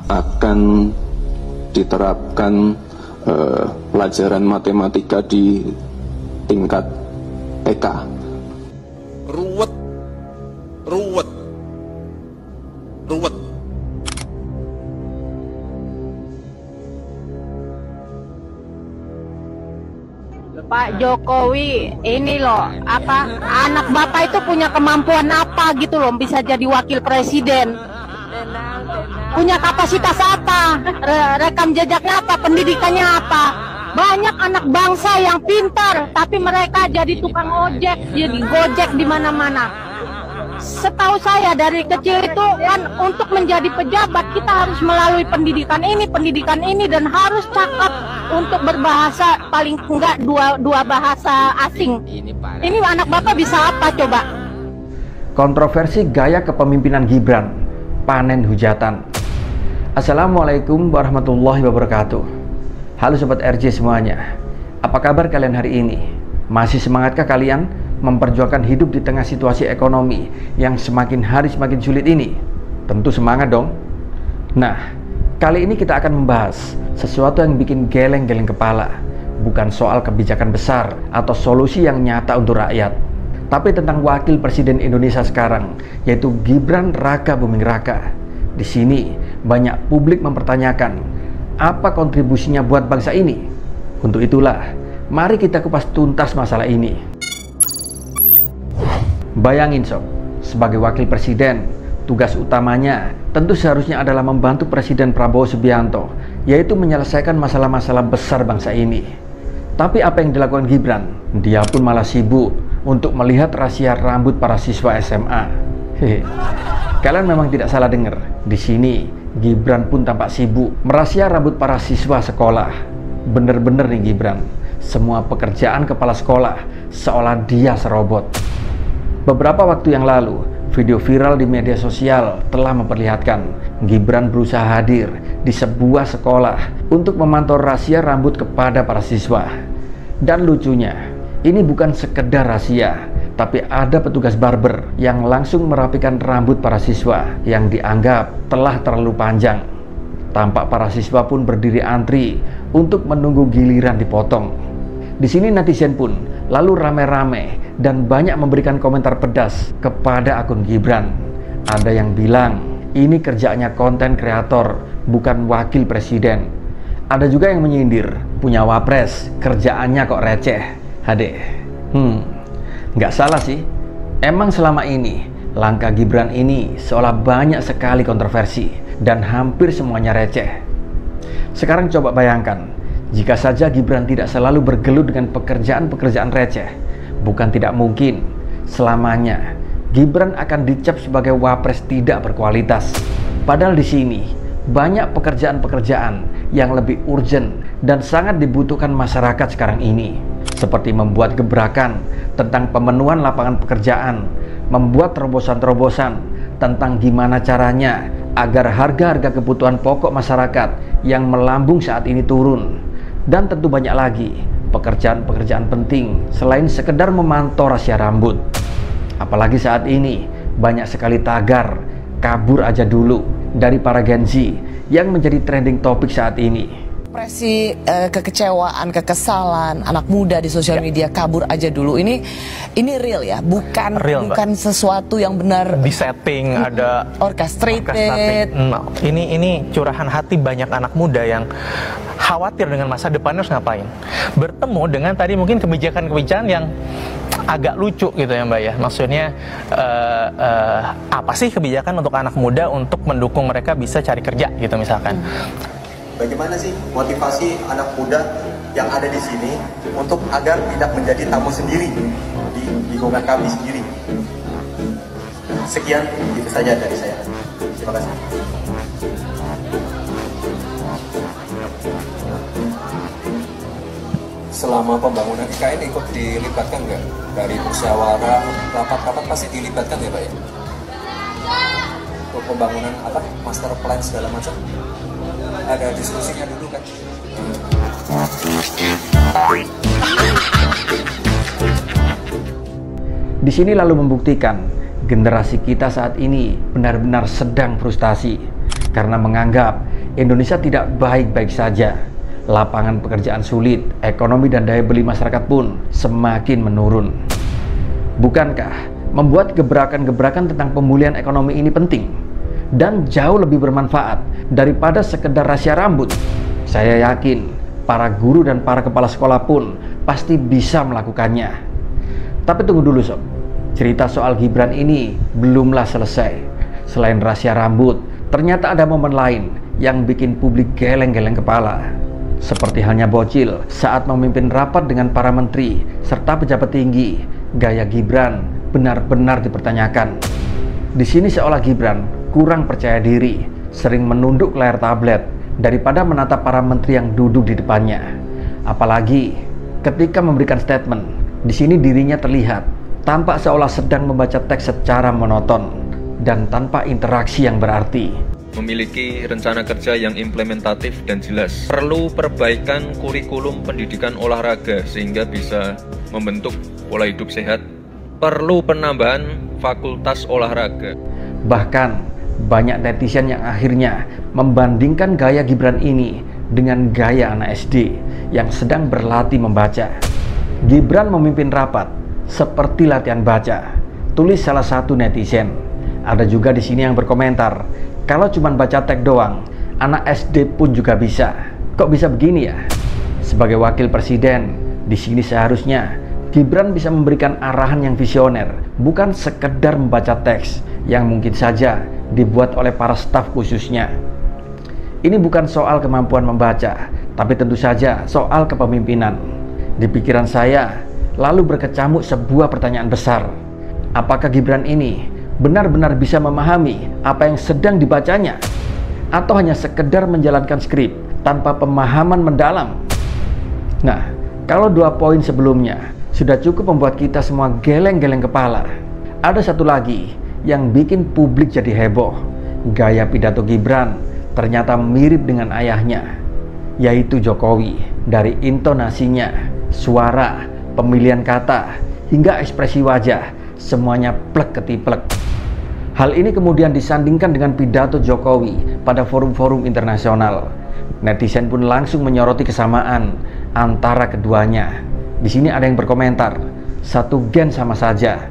akan diterapkan pelajaran matematika di tingkat TK. Ruwet. Pak Jokowi, ini loh, anak bapak itu punya kemampuan apa gitu loh, bisa jadi wakil presiden. Punya kapasitas apa, rekam jejaknya apa, pendidikannya apa. Banyak anak bangsa yang pintar, tapi mereka jadi tukang ojek, jadi gojek di mana-mana. Setahu saya dari kecil itu kan untuk menjadi pejabat kita harus melalui pendidikan ini dan harus cakap untuk berbahasa paling enggak dua bahasa asing. Ini anak bapak bisa apa coba? Kontroversi gaya kepemimpinan Gibran, panen hujatan. Assalamualaikum warahmatullahi wabarakatuh. Halo Sobat RJ semuanya. Apa kabar kalian hari ini? Masih semangatkah kalian memperjuangkan hidup di tengah situasi ekonomi yang semakin hari semakin sulit ini? Tentu semangat dong. Nah, kali ini kita akan membahas sesuatu yang bikin geleng-geleng kepala. Bukan soal kebijakan besar atau solusi yang nyata untuk rakyat, tapi tentang wakil presiden Indonesia sekarang, yaitu Gibran Raka Buming Raka. Di sini banyak publik mempertanyakan apa kontribusinya buat bangsa ini. Untuk itulah, mari kita kupas tuntas masalah ini. Bayangin sob, sebagai wakil presiden, tugas utamanya tentu seharusnya adalah membantu Presiden Prabowo Subianto, yaitu menyelesaikan masalah-masalah besar bangsa ini. Tapi apa yang dilakukan Gibran? Dia pun malah sibuk untuk melihat rahasia rambut para siswa SMA. Hehe. Kalian memang tidak salah dengar. Di sini Gibran pun tampak sibuk merahasia rambut para siswa sekolah. Bener-bener nih Gibran, semua pekerjaan kepala sekolah seolah dia serobot. Beberapa waktu yang lalu, video viral di media sosial telah memperlihatkan Gibran berusaha hadir di sebuah sekolah untuk memantau rahasia rambut kepada para siswa. Dan lucunya, ini bukan sekedar rahasia, tapi ada petugas barber yang langsung merapikan rambut para siswa yang dianggap telah terlalu panjang. Tampak para siswa pun berdiri antri untuk menunggu giliran dipotong. Di sini netizen pun lalu rame-rame dan banyak memberikan komentar pedas kepada akun Gibran. Ada yang bilang ini kerjaannya konten kreator, bukan wakil presiden. Ada juga yang menyindir, punya wapres, kerjaannya kok receh. Hade, nggak salah sih. Emang selama ini langkah Gibran ini seolah banyak sekali kontroversi dan hampir semuanya receh. Sekarang coba bayangkan, jika saja Gibran tidak selalu bergelut dengan pekerjaan-pekerjaan receh, bukan tidak mungkin selamanya Gibran akan dicap sebagai wapres tidak berkualitas. Padahal di sini banyak pekerjaan-pekerjaan yang lebih urgent dan sangat dibutuhkan masyarakat sekarang ini, seperti membuat gebrakan tentang pemenuhan lapangan pekerjaan, membuat terobosan-terobosan tentang gimana caranya agar harga-harga kebutuhan pokok masyarakat yang melambung saat ini turun, dan tentu banyak lagi pekerjaan-pekerjaan penting selain sekedar memantau rahasia rambut. Apalagi saat ini banyak sekali tagar kabur aja dulu dari para Gen Z yang menjadi trending topik saat ini. Ekspresi kekecewaan, kekesalan anak muda di sosial media, kabur aja dulu. Ini real ya, bukan real, bukan sesuatu yang benar disetting, ada orchestrated. Ini curahan hati banyak anak muda yang khawatir dengan masa depannya harus ngapain. Bertemu dengan tadi mungkin kebijakan-kebijakan yang agak lucu gitu ya Mbak ya. Maksudnya apa sih kebijakan untuk anak muda untuk mendukung mereka bisa cari kerja gitu misalkan. Bagaimana sih motivasi anak muda yang ada di sini untuk agar tidak menjadi tamu sendiri di lingkungan kami sendiri? Sekian, itu saja dari saya. Terima kasih. Selama pembangunan IKN ikut dilibatkan nggak? Dari musyawarah, rapat-rapat pasti dilibatkan ya Pak ya? Untuk pembangunan apa, master plan segala macam? Ada diskusinya dulu kan? Di sini lalu membuktikan generasi kita saat ini benar-benar sedang frustasi. karena menganggap Indonesia tidak baik-baik saja. Lapangan pekerjaan sulit, ekonomi dan daya beli masyarakat pun semakin menurun. Bukankah membuat gebrakan-gebrakan tentang pemulihan ekonomi ini penting dan jauh lebih bermanfaat daripada sekedar rahasia rambut? Saya yakin para guru dan para kepala sekolah pun pasti bisa melakukannya. Tapi tunggu dulu sob, cerita soal Gibran ini belumlah selesai. Selain rahasia rambut, ternyata ada momen lain yang bikin publik geleng-geleng kepala. Seperti halnya Bocil saat memimpin rapat dengan para menteri serta pejabat tinggi, gaya Gibran benar-benar dipertanyakan. Di sini seolah Gibran kurang percaya diri, sering menunduk layar tablet daripada menatap para menteri yang duduk di depannya. Apalagi ketika memberikan statement, di sini dirinya terlihat tampak seolah sedang membaca teks secara monoton dan tanpa interaksi yang berarti. Memiliki rencana kerja yang implementatif dan jelas. Perlu perbaikan kurikulum pendidikan olahraga sehingga bisa membentuk pola hidup sehat. Perlu penambahan fakultas olahraga. Bahkan banyak netizen yang akhirnya membandingkan gaya Gibran ini dengan gaya anak SD yang sedang berlatih membaca. Gibran memimpin rapat seperti latihan baca, tulis salah satu netizen. Ada juga di sini yang berkomentar, kalau cuma baca teks doang, anak SD pun juga bisa. Kok bisa begini ya? Sebagai wakil presiden, di sini seharusnya Gibran bisa memberikan arahan yang visioner, bukan sekedar membaca teks yang mungkin saja dibuat oleh para staf khususnya. Ini bukan soal kemampuan membaca, tapi tentu saja soal kepemimpinan. Di pikiran saya, lalu berkecamuk sebuah pertanyaan besar. Apakah Gibran ini benar-benar bisa memahami apa yang sedang dibacanya? Atau hanya sekedar menjalankan skrip tanpa pemahaman mendalam? Nah, kalau 2 poin sebelumnya sudah cukup membuat kita semua geleng-geleng kepala, ada satu lagi yang bikin publik jadi heboh. Gaya pidato Gibran ternyata mirip dengan ayahnya, yaitu Jokowi. Dari intonasinya, suara, pemilihan kata, hingga ekspresi wajah, semuanya plek ketiplek. Hal ini kemudian disandingkan dengan pidato Jokowi pada forum-forum internasional. Netizen pun langsung menyoroti kesamaan antara keduanya. Di sini ada yang berkomentar, satu gen sama saja,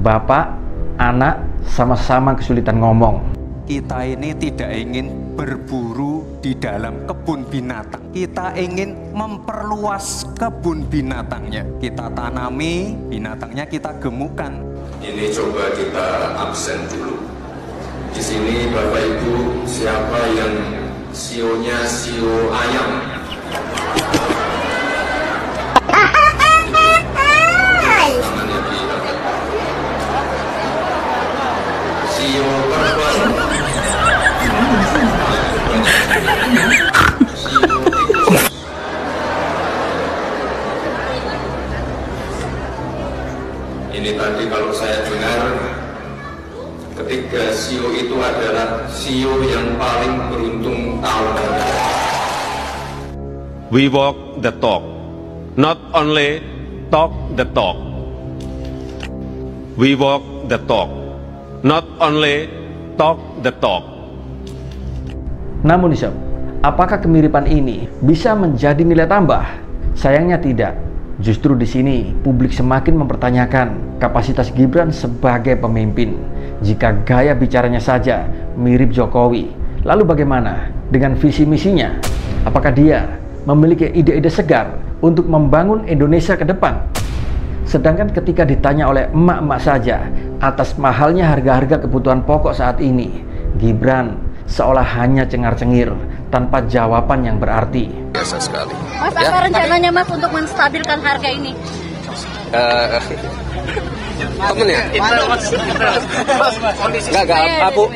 bapak, anak sama-sama kesulitan ngomong. Kita ini tidak ingin berburu di dalam kebun binatang. Kita ingin memperluas kebun binatangnya. Kita tanami, binatangnya kita gemukkan. Ini coba kita absen dulu. Di sini Bapak Ibu, siapa yang sionya sio ayam? Sio kerbau. Ini tadi kalau saya dengar, ketiga sio itu adalah sio yang paling beruntung tahun ini. We walk the talk, not only talk the talk. We walk the talk, not only talk the talk. Namun sob, apakah kemiripan ini bisa menjadi nilai tambah? Sayangnya tidak. Justru di sini publik semakin mempertanyakan kapasitas Gibran sebagai pemimpin. Jika gaya bicaranya saja mirip Jokowi, lalu bagaimana dengan visi misinya? Apakah dia memiliki ide-ide segar untuk membangun Indonesia ke depan? Sedangkan ketika ditanya oleh emak-emak saja atas mahalnya harga-harga kebutuhan pokok saat ini, Gibran seolah hanya cengar-cengir tanpa jawaban yang berarti. Biasa sekali. Mas, apa rencananya Mas untuk menstabilkan harga ini? Temen ya? Enggak,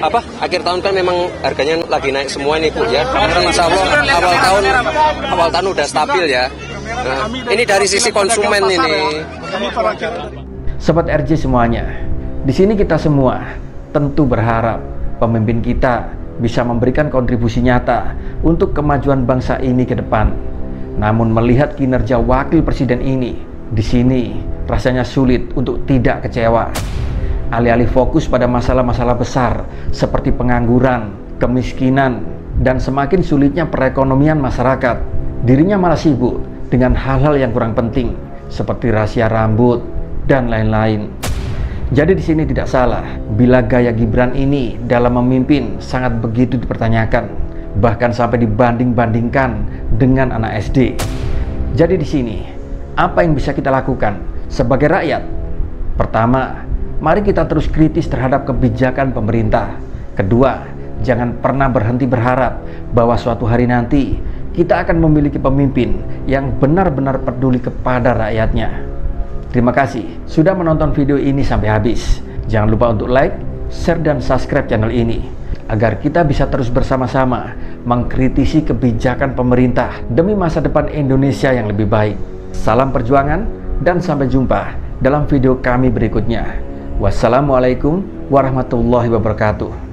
apa, akhir tahun kan memang harganya lagi naik semua ini Bu ya. Insya Allah awal tahun udah stabil ya. Nah, ini dari sisi konsumen ini. Sobat RJ semuanya, di sini kita semua tentu berharap pemimpin kita bisa memberikan kontribusi nyata untuk kemajuan bangsa ini ke depan. Namun melihat kinerja wakil presiden ini, di sini rasanya sulit untuk tidak kecewa. Alih-alih fokus pada masalah-masalah besar seperti pengangguran, kemiskinan, dan semakin sulitnya perekonomian masyarakat, dirinya malah sibuk dengan hal-hal yang kurang penting seperti rahasia rambut dan lain-lain. Jadi di sini tidak salah bila gaya Gibran ini dalam memimpin sangat begitu dipertanyakan, bahkan sampai dibanding-bandingkan dengan anak SD. Jadi di sini apa yang bisa kita lakukan sebagai rakyat? Pertama, mari kita terus kritis terhadap kebijakan pemerintah. Kedua, jangan pernah berhenti berharap bahwa suatu hari nanti kita akan memiliki pemimpin yang benar-benar peduli kepada rakyatnya. Terima kasih sudah menonton video ini sampai habis. Jangan lupa untuk like, share, dan subscribe channel ini agar kita bisa terus bersama-sama mengkritisi kebijakan pemerintah demi masa depan Indonesia yang lebih baik. Salam perjuangan dan sampai jumpa dalam video kami berikutnya. Wassalamualaikum warahmatullahi wabarakatuh.